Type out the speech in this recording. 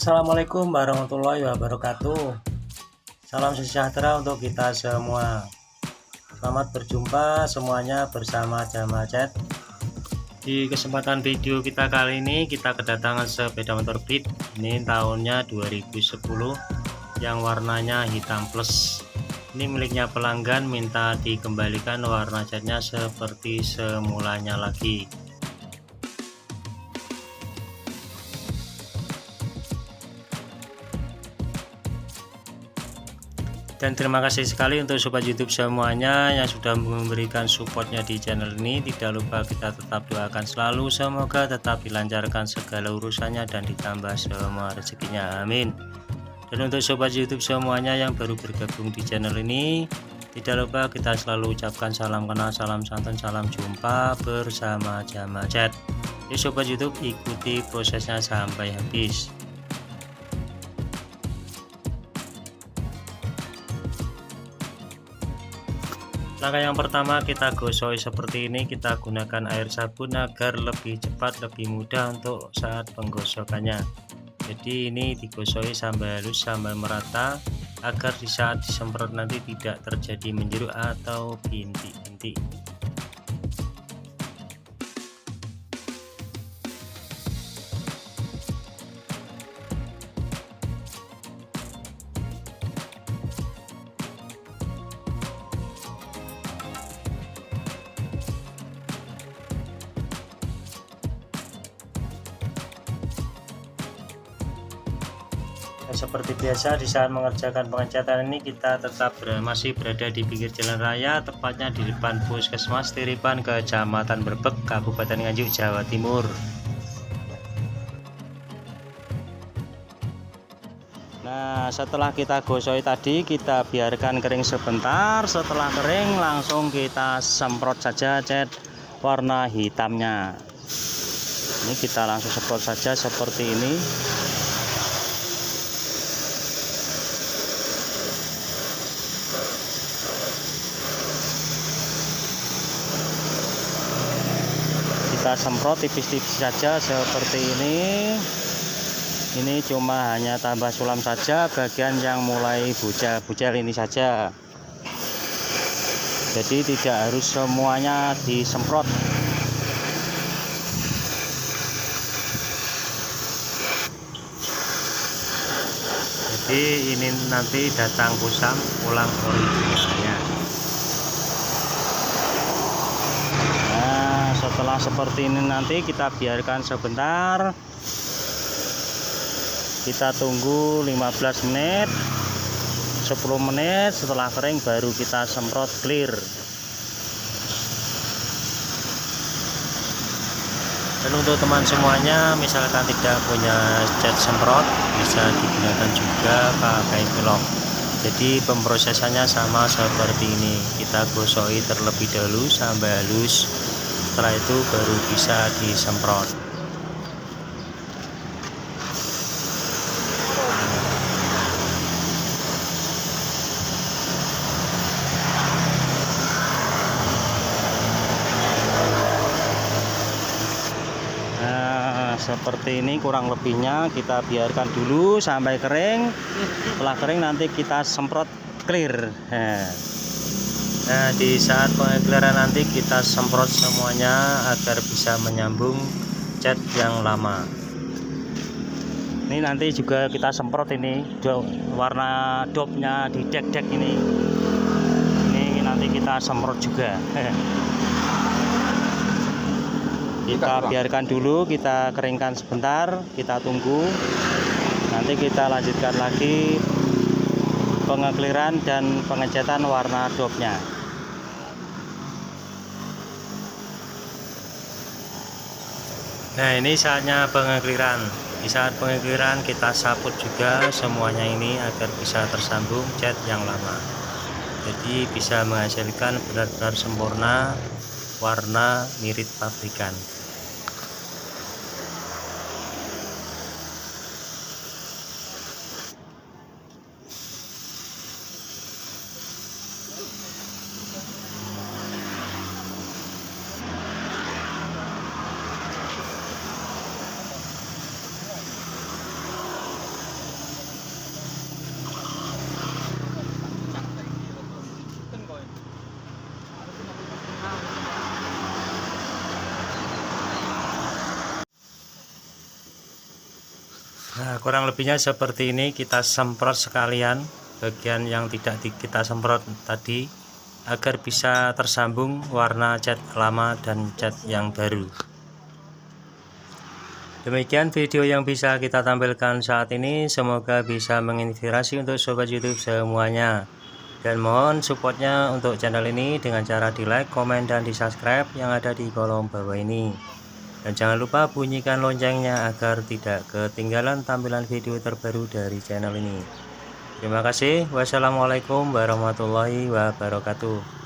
Assalamualaikum warahmatullahi wabarakatuh. Salam sejahtera untuk kita semua. Selamat berjumpa semuanya bersama Jamal Chat. Di kesempatan video kita kali ini kita kedatangan sepeda motor Beat. Ini tahunnya 2010 yang warnanya hitam plus. Ini miliknya pelanggan, minta dikembalikan warna catnya seperti semulanya lagi. Dan terima kasih sekali untuk sobat YouTube semuanya yang sudah memberikan supportnya di channel ini. Tidak lupa kita tetap doakan selalu, semoga tetap dilancarkan segala urusannya dan ditambah semua rezekinya, amin. Dan untuk sobat YouTube semuanya yang baru bergabung di channel ini, tidak lupa kita selalu ucapkan salam kenal, salam santun, salam jumpa bersama Jamal Chat. Jadi sobat YouTube, ikuti prosesnya sampai habis. Langkah yang pertama, kita gosok seperti ini. Kita gunakan air sabun agar lebih cepat, lebih mudah untuk saat penggosokannya. Jadi ini digosok sampai halus, sampai merata, agar di saat disemprot nanti tidak terjadi menjeruk atau bintik-bintik. Seperti biasa, di saat mengerjakan pengecatan ini kita tetap masih berada di pinggir jalan raya, tepatnya di depan Puskesmas Tiripan, Kecamatan Brebek, Kabupaten Nganjuk, Jawa Timur. Nah, setelah kita gosok tadi, kita biarkan kering sebentar. Setelah kering langsung kita semprot saja cat warna hitamnya. Ini kita langsung semprot saja seperti ini. Kita semprot tipis-tipis saja seperti ini. Ini cuma hanya tambah sulam saja, bagian yang mulai bujel-bujel ini saja. Jadi tidak harus semuanya disemprot. Jadi ini nanti datang kusam pulang originalnya. Setelah seperti ini nanti kita biarkan sebentar, kita tunggu 15 menit 10 menit, setelah kering baru kita semprot clear. Dan untuk teman semuanya, misalkan tidak punya cat semprot, bisa digunakan juga pakai velg. Jadi pemrosesannya sama seperti ini, kita gosoi terlebih dahulu sampai halus, setelah itu baru bisa disemprot. Nah, seperti ini kurang lebihnya, kita biarkan dulu sampai kering. Setelah kering nanti kita semprot clear. Nah, di saat pengekliran nanti kita semprot semuanya agar bisa menyambung cat yang lama. Ini nanti juga kita semprot ini warna dopnya di dek-dek ini. Ini nanti kita semprot juga. Kita biarkan dulu, kita keringkan sebentar, kita tunggu. Nanti kita lanjutkan lagi pengekliran dan pengecatan warna dopnya. Nah, ini saatnya pengekliran. Di saat pengekliran kita saput juga semuanya ini agar bisa tersambung cat yang lama. Jadi bisa menghasilkan benar-benar sempurna warna mirip pabrikan. kurang lebihnya seperti ini. Kita semprot sekalian bagian yang tidak kita semprot tadi agar bisa tersambung warna cat lama dan cat yang baru. Demikian video yang bisa kita tampilkan saat ini, semoga bisa menginspirasi untuk sobat YouTube semuanya. Dan mohon supportnya untuk channel ini dengan cara di like, komen, dan di subscribe yang ada di kolom bawah ini. Dan jangan lupa bunyikan loncengnya agar tidak ketinggalan tampilan video terbaru dari channel ini. Terima kasih. Wassalamualaikum warahmatullahi wabarakatuh.